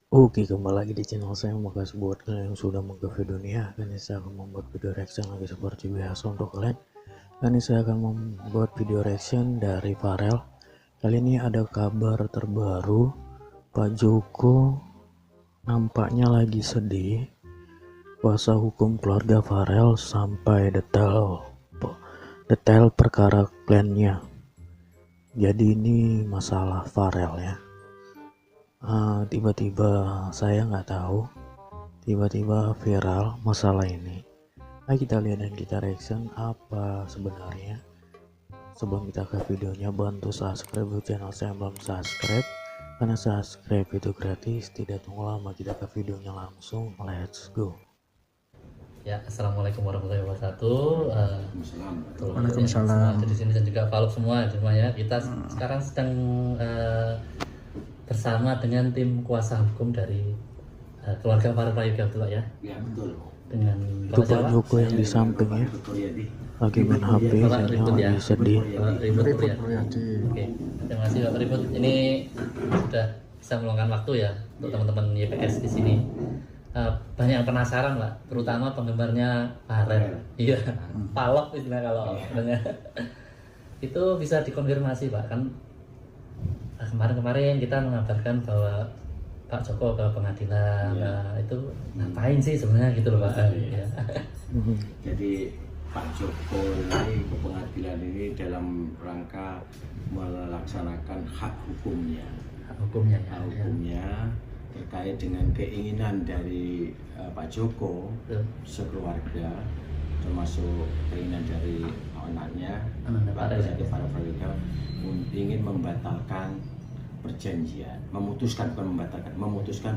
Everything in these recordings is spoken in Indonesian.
Oke, kembali lagi di channel saya. Makasih buat kalian yang sudah menonton videonya. Kali ini saya akan membuat video reaction lagi seperti biasa untuk kalian. Kali ini saya akan membuat video reaction dari Farel. Kali ini ada kabar terbaru. Pak Joko nampaknya lagi sedih. Kuasa hukum keluarga Farel sampai detail perkara kliennya. Jadi ini masalah Farel ya. Tiba-tiba saya nggak tahu, tiba-tiba viral masalah ini. Nah, kita lihat dan kita reaction apa sebenarnya. Sebelum kita ke videonya, bantu subscribe channel saya yang belum subscribe, karena subscribe itu gratis. Tidak tunggu lama, kita ke videonya langsung. Let's go. Ya, assalamualaikum warahmatullahi wabarakatuh. Waalaikumsalam. Di sini dan juga Pak semua di rumah ya. Kita sekarang sedang bersama dengan tim kuasa hukum dari keluarga Farel Prayogi Abdullah ya. Ya betul. Dengan Itu Pak Joko yang di sampingnya lagi main HP, saya lagi sedih. Ribut ya. Mulyadi. Oke, terima kasih Pak Ribut. Ini sudah bisa meluangkan waktu ya untuk teman-teman YPS di sini. Banyak yang penasaran Pak, terutama penggemarnya Farel. Iya, palok istilah kalau dengar. Itu bisa dikonfirmasi Pak, kan kemarin-kemarin kita mengabarkan bahwa Pak Joko ke pengadilan. Nah, itu ngapain sih sebenarnya gitu loh Pak. Ya. Jadi Pak Joko ini ke pengadilan ini dalam rangka melaksanakan hak hukumnya. Hak hukumnya ya. Hak hukumnya terkait dengan keinginan dari Pak Joko sekeluarga, termasuk keinginan dari anaknya Pak Farel Prayogi, ingin membatalkan perjanjian, memutuskan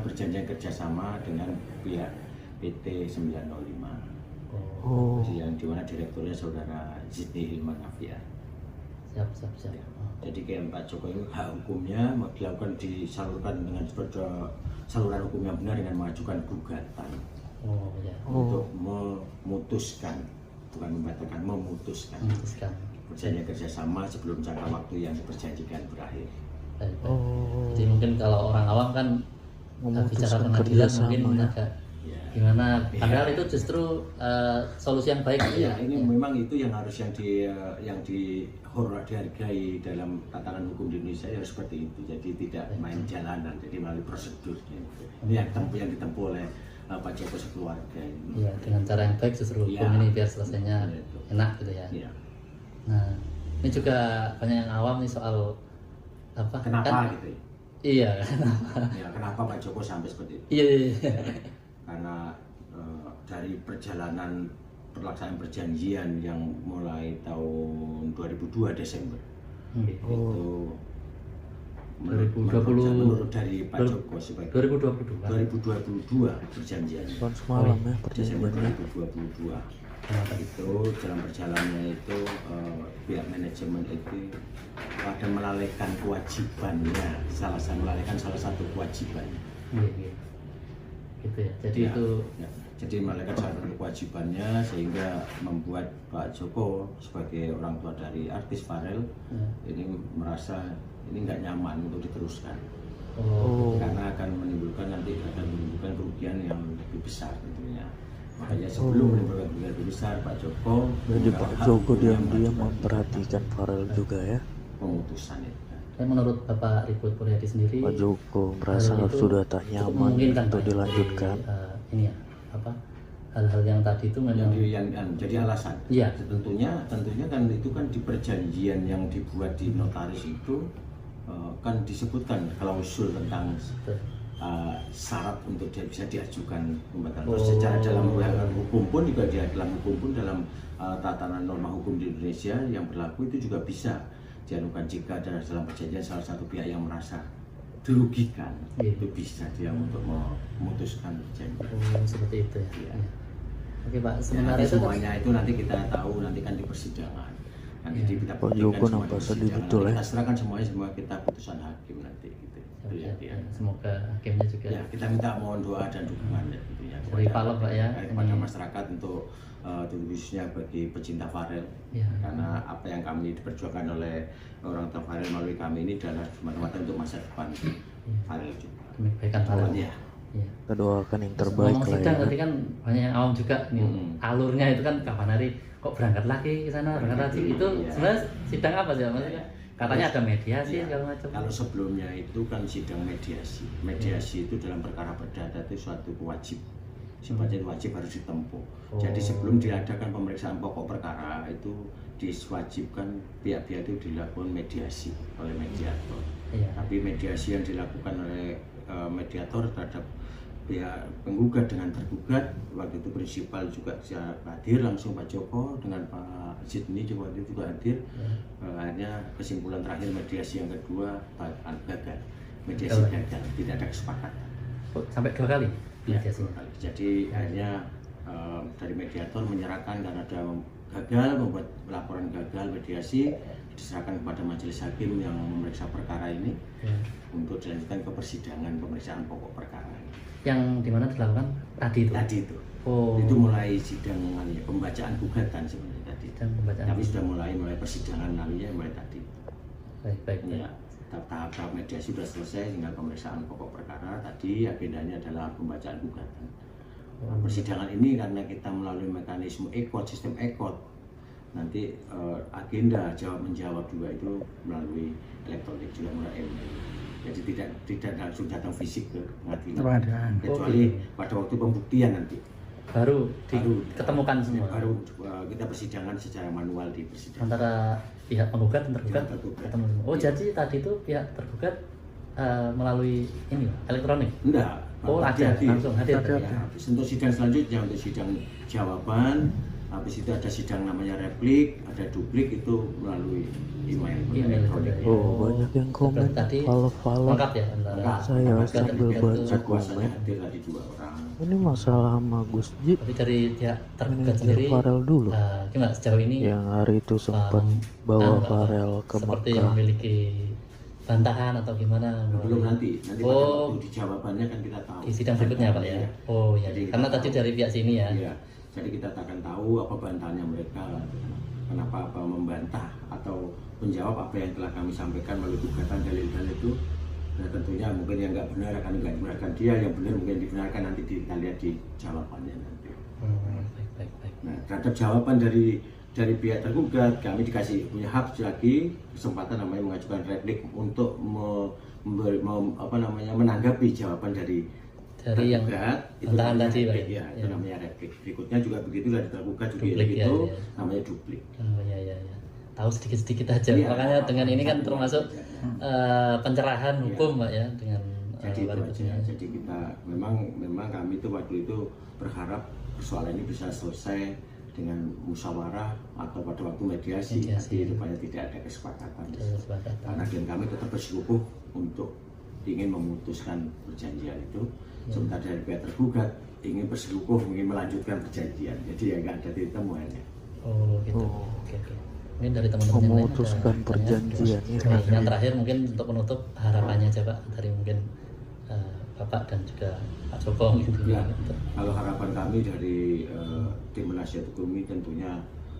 perjanjian kerjasama dengan pihak PT 905. Yang dimana direkturnya saudara Zidni Hilman Afia. Siap. Jadi kayak Pak Joko ini hak hukumnya mau dilakukan, disalurkan dengan saluran hukum yang benar dengan mengajukan gugatan untuk memutuskan, bukan membatalkan, memutuskan perjanjian kerjasama sebelum jangka waktu yang diperjanjikan berakhir. Jadi mungkin kalau orang awam kan bicara pengadilan mungkin agak gimana, padahal itu justru solusi yang baik. Ya, ini memang itu yang harus yang dihargai dalam tatanan hukum di Indonesia ya seperti itu. Jadi tidak main jalanan, jadi melalui prosedurnya. Ini yang ditempuh oleh Pak Joko sekeluarga ini. Iya, dengan cara yang baik justru hukum ini biar selesainya enak gitu ya. Nah, ini juga banyak yang awam nih soal apa? Kenapa kan, gitu? Iya, Kenapa Pak Joko sampai seperti itu? Iya. Karena dari perjalanan pelaksanaan perjanjian yang mulai tahun 2002 Desember itu menurut dari Pak Joko sebagai 2022 perjanjian Semalam ya Desember perjanjiannya. 2022 itu dalam perjalanannya itu pihak manajemen itu ada melalaikan kewajibannya, melalaikan salah satu kewajiban. Gitu ya. Jadi itu jadi melalaikan salah satu kewajibannya sehingga membuat Pak Joko sebagai orang tua dari artis Farel ini merasa ini nggak nyaman untuk diteruskan. Karena akan menimbulkan kerugian yang lebih besar tentunya. Makanya sebelum menimbulkan kerugian lebih besar, Pak Joko Jadi Pak Joko diam-diam memperhatikan Farel juga ya. pemutusan itu. Dan menurut Bapak Ribut Mulyadi sendiri, Pak Joko merasa sudah tak nyaman untuk dilanjutkan. Ini ya, hal-hal yang tadi itu memang yang jadi alasan. Iya. Tentunya kan itu kan di perjanjian yang dibuat di notaris itu kan disebutkan klausul tentang syarat untuk dia bisa diajukan pembatalan. Secara dalam hukum pun juga dalam tatanan norma hukum di Indonesia yang berlaku itu juga bisa dianukan jika dalam perjanjian salah satu pihak yang merasa dirugikan, itu bisa dia untuk memutuskan perjanjian. Seperti itu ya. Oke Pak, Sementara itu semuanya itu nanti kita tahu nanti kan di persidangan. Nanti kita Pak Joko nampak sedih betul ya. Kita serahkan semua kita putusan hakim nanti gitu. Semoga hakimnya juga. Ya, kita minta mohon doa dan dukungan ya, gitu ya. Dari Palem Pak ya. Kepada masyarakat untuk khususnya bagi pecinta Farel. Karena apa yang kami diperjuangkan oleh orang tua Farel melalui kami ini adalah semata-mata untuk masa depan Farel juga. demi kebaikan Farel. Ya. Iya. Kita doakan yang terbaik Ngomong lah sidang ya. tadi kan banyak yang awam juga nih, alurnya itu kan kapan hari kok berangkat lagi ke sana, berangkat lagi itu Iya. sebenarnya sidang apa sih maksudnya? Katanya ada mediasi Ya, segala macam. kalau sebelumnya itu kan sidang mediasi. Mediasi itu dalam perkara perdata itu suatu wajib. Sifatnya wajib harus ditempuh. Jadi sebelum diadakan pemeriksaan pokok perkara itu diwajibkan pihak-pihak itu dilakukan mediasi oleh mediator. Iya. Tapi mediasi yang dilakukan oleh mediator terhadap pihak penggugat dengan tergugat, waktu itu prinsipal juga hadir langsung Pak Joko dengan Pak Sidney juga itu juga hadir. Akhirnya kesimpulan terakhir mediasi yang kedua gagal, mediasi gagal, tidak ada kesepakatan. Oh, sampai 2 kali Ya, mediasi. jadi akhirnya dari mediator menyerahkan karena ada gagal, membuat laporan gagal mediasi, diserahkan kepada majelis hakim yang memeriksa perkara ini untuk dilanjutkan ke persidangan pemeriksaan pokok perkara. Yang dimana dilakukan tadi itu. Tadi itu, Oh. itu mulai sidang pembacaan gugatan sebenarnya tadi. Dan pembacaan. Tapi sudah mulai persidangan namanya mulai tadi. Baik. Ya, tahap-tahap mediasi sudah selesai, tinggal pemeriksaan pokok perkara. Tadi agendanya adalah pembacaan gugatan. Nah, persidangan ini karena kita melalui mekanisme ekot, sistem ekot, nanti agenda jawab menjawab juga itu melalui elektronik juga melalui email. Jadi tidak langsung datang fisik ke pengadilan, kecuali pada waktu pembuktian nanti. Baru diketemukan semua. Baru kita persidangan secara manual di persidangan. Antara pihak penggugat dan tergugat Pihak tergugat. ketemu semua. Oh, jadi tadi itu pihak tergugat melalui ini elektronik. Enggak. Oh, ada langsung hadir. Ya, untuk sidang selanjutnya untuk sidang jawaban, habis itu ada sidang namanya replik, ada duplik itu melalui email elektronik. Oh, banyak yang komen Tadi follow lengkap ya antara Saya sambil baca Kuasanya komen. hadir tadi 2 orang. Ini masalah sama Gus Ji tapi dari pihak tergugat Manajer sendiri Farel dulu gimana sejauh ini yang hari itu sempat bawa Farel ke seperti yang Mekah. memiliki bantahan atau gimana? Belum nanti pada Oh, waktu di jawabannya kan kita tahu. di sidang berikutnya Pak ya. Oh ya, Jadi karena kita tadi tahu. dari pihak sini ya. Iya. Jadi kita akan tahu apa bantahannya mereka, kenapa apa membantah atau menjawab apa yang telah kami sampaikan melalui gugatan dalil-dalil itu. Nah tentunya mungkin yang nggak benar akan nggak dibenarkan dia, yang benar mungkin dibenarkan nanti kita lihat di jawabannya nanti. Baik. Nah terhadap jawaban dari pihak tergugat kami dikasih punya hak lagi kesempatan namanya mengajukan replik untuk menanggapi jawaban dari yang tergugat, bantahan tadi Pak. ya, itu namanya replik. Berikutnya juga begitu dari tergugat juga Duplik, ya, itu ya. namanya duplik. Oh ya. Tahu sedikit-sedikit aja. Iya. Makanya dengan ini kan termasuk pencerahan hukum Pak ya dengan Jadi itu baru aja. Jadi kita memang kami itu waktu itu berharap persoalan ini bisa selesai dengan musyawarah atau pada waktu mediasi. Tapi rupanya tidak ada kesepakatan. Karena dan kami tetap bersikukuh untuk ingin memutuskan perjanjian itu. Sementara dari pihak tergugat ingin bersikukuh, ingin melanjutkan perjanjian. Jadi ya nggak ada titik temuannya. Oh gitu. Oke. Mungkin dari teman-teman yang lain Memutuskan ada perjanjian ini. yang terakhir mungkin untuk menutup harapannya aja Pak dari mungkin Bapak dan juga Pak Joko gitu Ya, kalau harapan kami dari tim penasihat hukum ini tentunya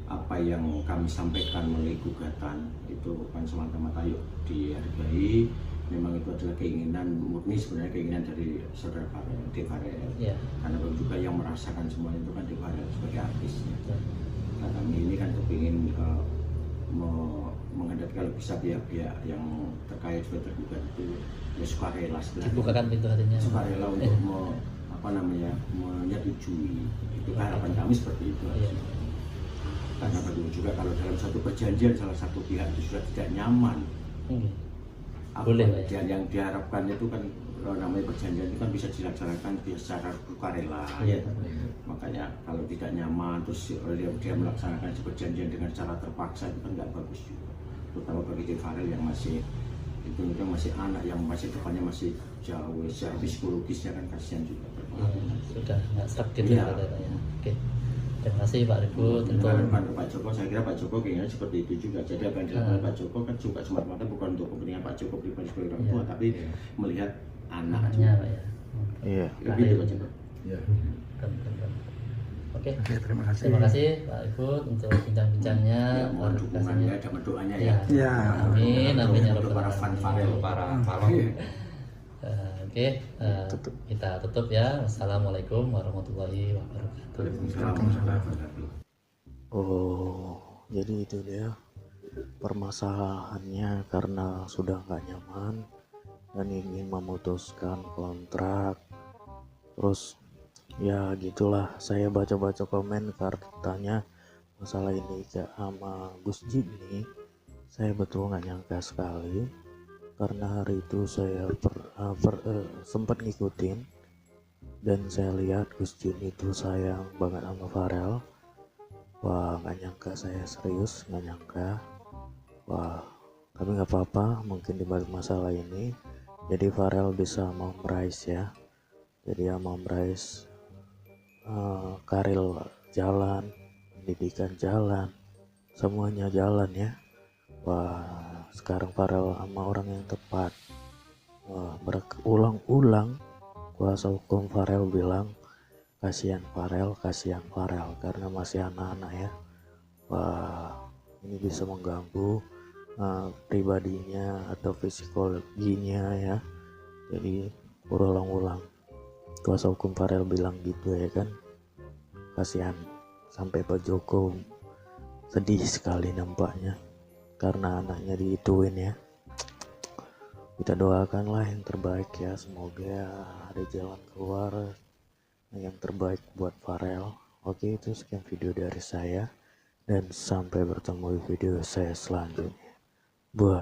apa yang kami sampaikan melalui gugatan itu bukan semata-mata yuk dihargai. Memang itu adalah keinginan murni sebenarnya keinginan dari saudara Farel. Ya. Karena juga yang merasakan semua itu kan Farel sebagai artis. Nah, kami ini kan kepingin menghadapi kalau bisa pihak-pihak yang terkait sebagai tergugat itu ya sukarela dibukakan pintu hatinya. Sukarela untuk menyetujui. Itu harapan kami seperti itu. Karena begitu juga kalau dalam satu perjanjian salah satu pihak itu sudah tidak nyaman. Boleh Pak ya. Yang diharapkan itu kan namanya perjanjian itu kan bisa dilaksanakan secara sukarela. Makanya kalau tidak nyaman terus dia melaksanakan perjanjian dengan cara terpaksa itu kan nggak bagus juga. Terutama bagi Farel yang masih anak yang masih depannya masih jauh, secara psikologisnya kan kasihan juga. Sudah nggak serak gitu ya Pak ya. Oke. Terima kasih Pak Ribut untuk harapan Pak Joko. Saya kira Pak Joko kayaknya seperti itu juga. Jadi apa yang dilakukan Pak Joko kan juga semata-mata bukan untuk kepentingan Pak Joko pribadi sebagai orang tua, tapi melihat anaknya Pak ya. Iya. Gitu Pak Joko. Ya. Oke. Terima kasih. Terima kasih Pak Ribut untuk bincang-bincangnya. Mohon dukungannya dan doanya ya. Ya. Amin. Ya Untuk Rabbal para alamin. fan Farel, para palong. Oke, kita tutup ya. Wassalamualaikum warahmatullahi wabarakatuh. Oh, jadi itu dia permasalahannya karena sudah nggak nyaman dan ingin memutuskan kontrak. Terus ya gitulah, saya baca-baca komen katanya masalah ini sama Gus Jin nih. Saya betul nggak nyangka sekali karena hari itu saya sempat ngikutin dan saya lihat Gus Jin itu sayang banget sama Farel. Wah, nggak nyangka, saya serius nggak nyangka. Wah, tapi nggak apa-apa, mungkin di balik masalah ini jadi Farel bisa memrais ya, jadi ya memrais karir jalan, pendidikan jalan, semuanya jalan ya. Wah, sekarang Farel sama orang yang tepat. Wah, berulang-ulang kuasa hukum Farel bilang kasihan Farel karena masih anak-anak ya. Wah, ini bisa mengganggu pribadinya atau psikologinya ya. Jadi berulang-ulang kuasa hukum Farel bilang gitu ya kan. Kasihan, sampai Pak Joko sedih sekali nampaknya karena anaknya diituin ya. Kita doakanlah yang terbaik ya, semoga ada jalan keluar yang terbaik buat Farel. Oke, itu sekian video dari saya dan sampai bertemu di video saya selanjutnya. Buat